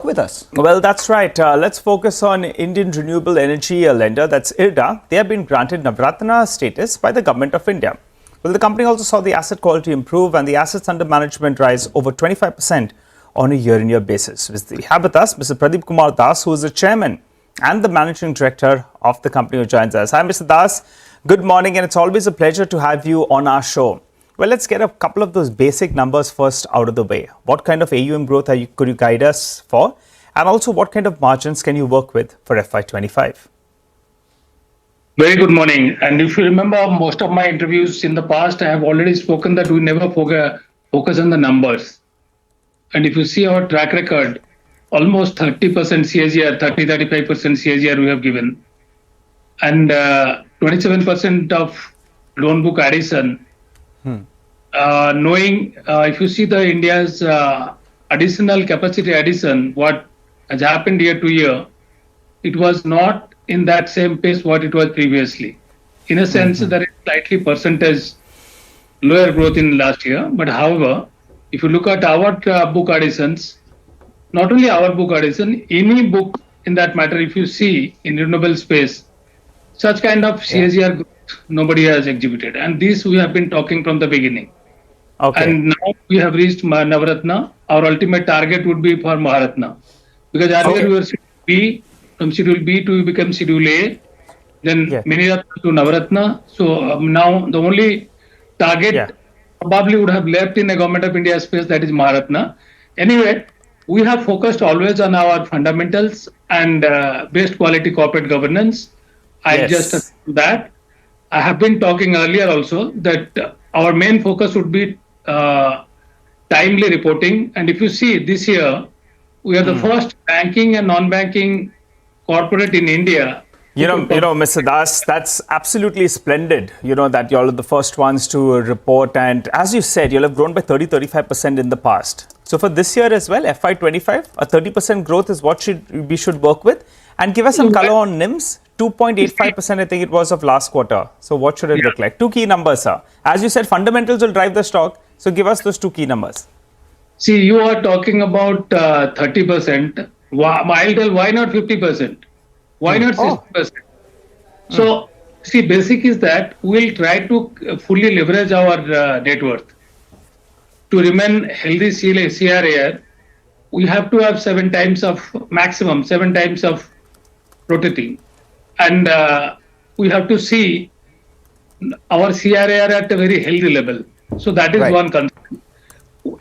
with us? Well, that's right. Let's focus on Indian renewable energy lender, that's IREDA. They have been granted Navratna status by the Government of India. Well, the company also saw the asset quality improve and the assets under management rise over 25% on a year-on-year basis. We have with us Mr. Pradip Kumar, who is the chairman and the managing director of the company, who joins us. Hi, Mr. Das. Good morning, and it's always a pleasure to have you on our show. Well, let's get a couple of those basic numbers first out of the way. What kind of AUM growth could you guide us for? And also, what kind of margins can you work with for FY25? Very good morning. And if you remember most of my interviews in the past, I have already spoken that we never focus on the numbers. And if you see our track record, almost 30% CAGR, 30-35% CAGR we have given. And 27% of loan book addition. Knowing if you see the India's additional capacity addition, what has happened year to year, it was not in that same pace what it was previously. In a sense, there is slightly percentage lower growth in last year. But however, if you look at our book additions, not only our book addition, any book in that matter, if you see in renewable space, such kind of CAGR growth nobody has exhibited. And this we have been talking from the beginning. Okay. And now we have reached Navratna. Our ultimate target would be for Maharatna. Because earlier we were Schedule B, from Schedule B to become Schedule A, then Maharatna to Navratna. So now the only target probably would have left in the Government of India space, that is Maharatna. Anyway, we have focused always on our fundamentals and best quality corporate governance. I just that. I have been talking earlier also that our main focus would be timely reporting. And if you see this year, we are the first banking and non-banking corporate in India. You know, Mr. Das, that's absolutely splendid, that you're the first ones to report. And as you said, you'll have grown by 30-35% in the past. So for this year as well, FY25, a 30% growth is what we should work with. And give us some color on NIMs. 2.85% I think it was of last quarter. So what should it look like? Two key numbers, sir. As you said, fundamentals will drive the stock. So give us those two key numbers. See, you are talking about 30%. I'll tell why not 50%? Why not 60%? So, see, basic is that we'll try to fully leverage our net worth. To remain healthy CRAR, we have to have 7 times of maximum, 7 times of rotating. And we have to see our CRAR at a very healthy level. So that is one concern.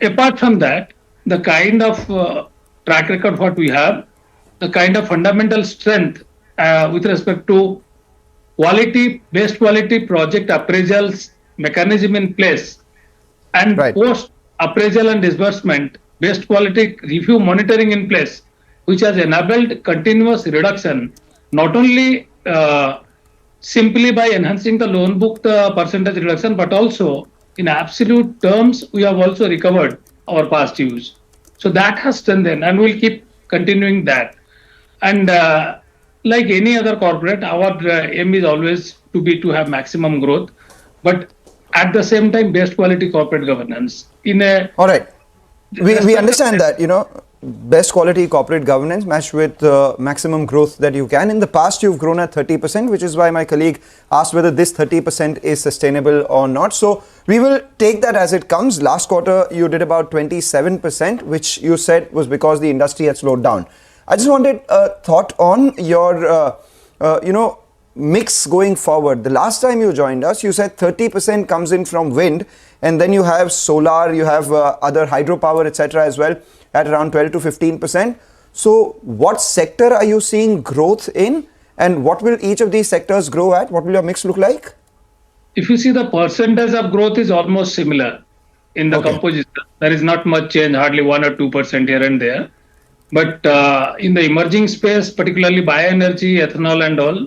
Apart from that, the kind of track record what we have, the kind of fundamental strength with respect to quality, best quality project appraisals mechanism in place, and post appraisal and disbursement, best quality review monitoring in place, which has enabled continuous reduction, not only simply by enhancing the loan book, the percentage reduction, but also in absolute terms, we have also recovered our past dues. So that has strengthened, and we'll keep continuing that. And like any other corporate, our aim is always to have maximum growth, but at the same time, best quality corporate governance. All right. We understand that, best quality corporate governance matched with maximum growth that you can. In the past, you've grown at 30%, which is why my colleague asked whether this 30% is sustainable or not. So we will take that as it comes. Last quarter, you did about 27%, which you said was because the industry had slowed down. I just wanted a thought on your, mix going forward. The last time you joined us, you said 30% comes in from wind, and then you have solar, you have other hydropower, etc. as well, at around 12 to 15%. So what sector are you seeing growth in, and what will each of these sectors grow at? What will your mix look like? If you see, the percentage of growth is almost similar in the composition. There is not much change, hardly 1 or 2% here and there. But in the emerging space, particularly bioenergy, ethanol and all,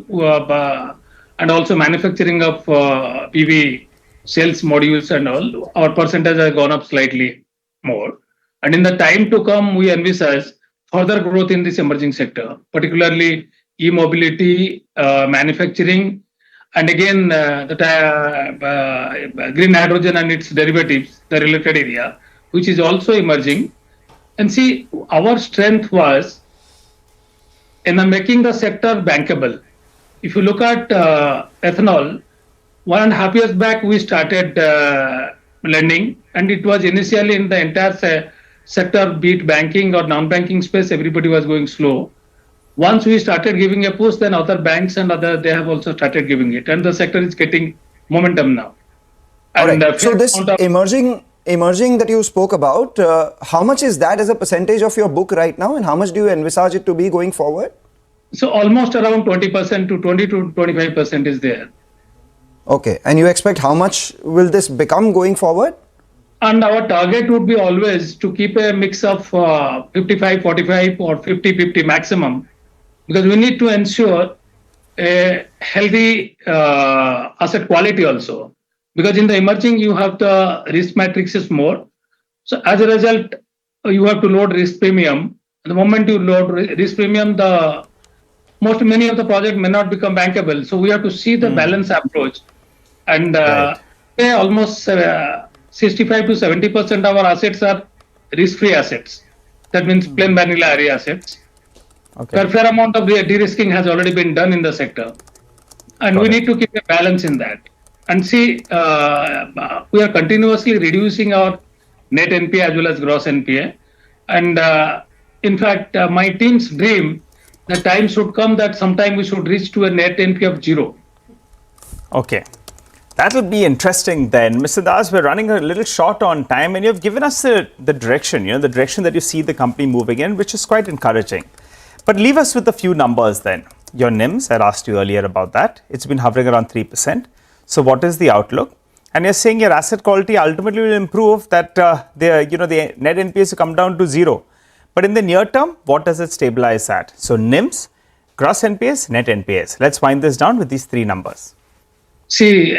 and also manufacturing of PV cells, modules and all, our percentage has gone up slightly more. And in the time to come, we envisage further growth in this emerging sector, particularly e-mobility, manufacturing, and again, the green hydrogen and its derivatives, the related area, which is also emerging. And see, our strength was in making the sector bankable. If you look at ethanol, 1.5 years back we started lending, and it was initially in the entire sector, be it banking or non-banking space, everybody was going slow. Once we started giving a push, then other banks and they have also started giving it, and the sector is getting momentum now. All And right. So this emerging that you spoke about, how much is that as a percentage of your book right now, and how much do you envisage it to be going forward? So almost around 20% to 20 to 25% is there. Okay. And you expect how much will this become going forward? And our target would be always to keep a mix of 55-45 or 50-50 maximum, because we need to ensure a healthy asset quality also. Because in the emerging, you have the risk matrix is more. So as a result, you have to load risk premium. The moment you load risk premium, many of the project may not become bankable. So we have to see the balance approach. And almost 65 to 70% of our assets are risk-free assets. That means plain vanilla area assets. Okay. A fair amount of de-risking has already been done in the sector. And we need to keep a balance in that. And see, we are continuously reducing our net NPA as well as gross NPA. And in fact, my team's dream, the time should come that sometime we should reach to a net NPA of 0. Okay. That'll be interesting then. Mr. Das, we're running a little short on time, and you've given us the direction, the direction that you see the company moving in, which is quite encouraging. But leave us with a few numbers then. Your NIMs, I asked you earlier about that. It's been hovering around 3%. So what is the outlook? And you're saying your asset quality ultimately will improve, that the net NPAs will come down to 0. But in the near term, what does it stabilize at? So NIMs, gross NPAs, net NPAs. Let's wind this down with these three numbers. See,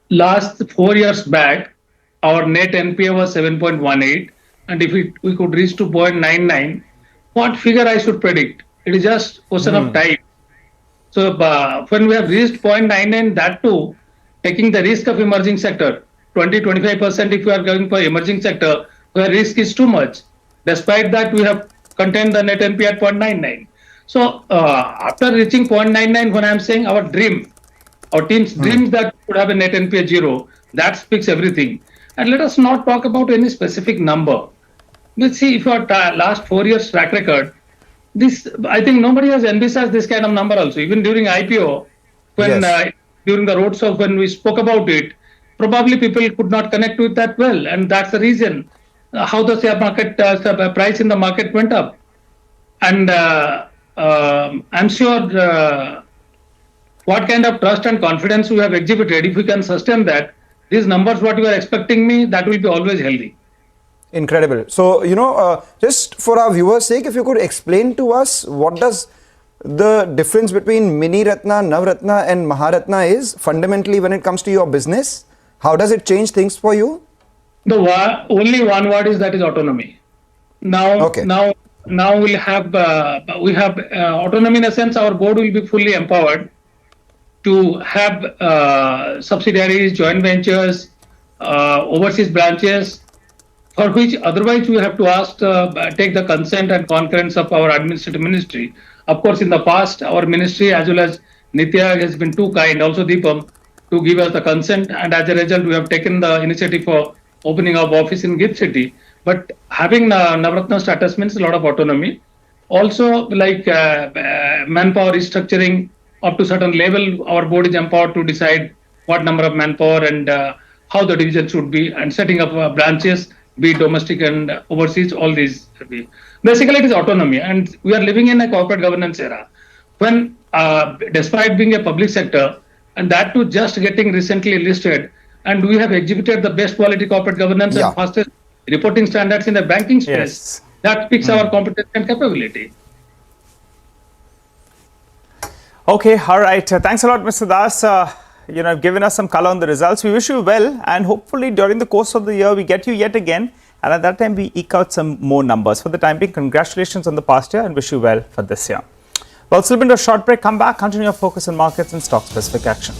last 4 years back, our net NPA was 7.18, and if we could reach to 0.99, what figure I should predict? It is just question of time. So when we have reached 0.99, that too, taking the risk of emerging sector, 20-25% if we are going for emerging sector, where risk is too much. Despite that, we have contained the net NPA at 0.99. So after reaching 0.99, when I am saying our dream, our team's dreams that could have a net NPA 0, that speaks everything. And let us not talk about any specific number. Let's see if our last 4 years track record, I think nobody has envisaged this kind of number also. Even during IPO, when during the roadshow when we spoke about it, probably people could not connect with that well, and that's the reason how the share market price in the market went up. And I'm sure what kind of trust and confidence we have exhibited, if we can sustain that, these numbers what you are expecting me, that will be always healthy. Incredible. So, just for our viewers' sake, if you could explain to us what does the difference between Mini Ratna, Navratna and Maharatna is fundamentally when it comes to your business? How does it change things for you? The only one word is that is autonomy. Now we'll have autonomy in a sense. Our board will be fully empowered to have subsidiaries, joint ventures, overseas branches, for which otherwise we have to take the consent and concurrence of our administrative ministry. Of course, in the past, our ministry as well as Nitya has been too kind, also Deepam, to give us the consent, and as a result, we have taken the initiative for opening of office in GIFT City. But having Navratna status means a lot of autonomy. Also, like manpower restructuring up to certain level, our board is empowered to decide what number of manpower and how the division should be, and setting up branches, be it domestic and overseas, all these. Basically, it is autonomy, and we are living in a corporate governance era. When, despite being a public sector, and that too just getting recently listed, and we have exhibited the best quality corporate governance and fastest reporting standards in the banking space, that speaks our competence and capability. Okay, all right. Thanks a lot, Mr. Das. You've given us some color on the results. We wish you well, and hopefully during the course of the year, we get you yet again. And at that time, we eke out some more numbers. For the time being, congratulations on the past year and wish you well for this year. Well, it's been a short break. Come back, continue your focus on markets and stock-specific action.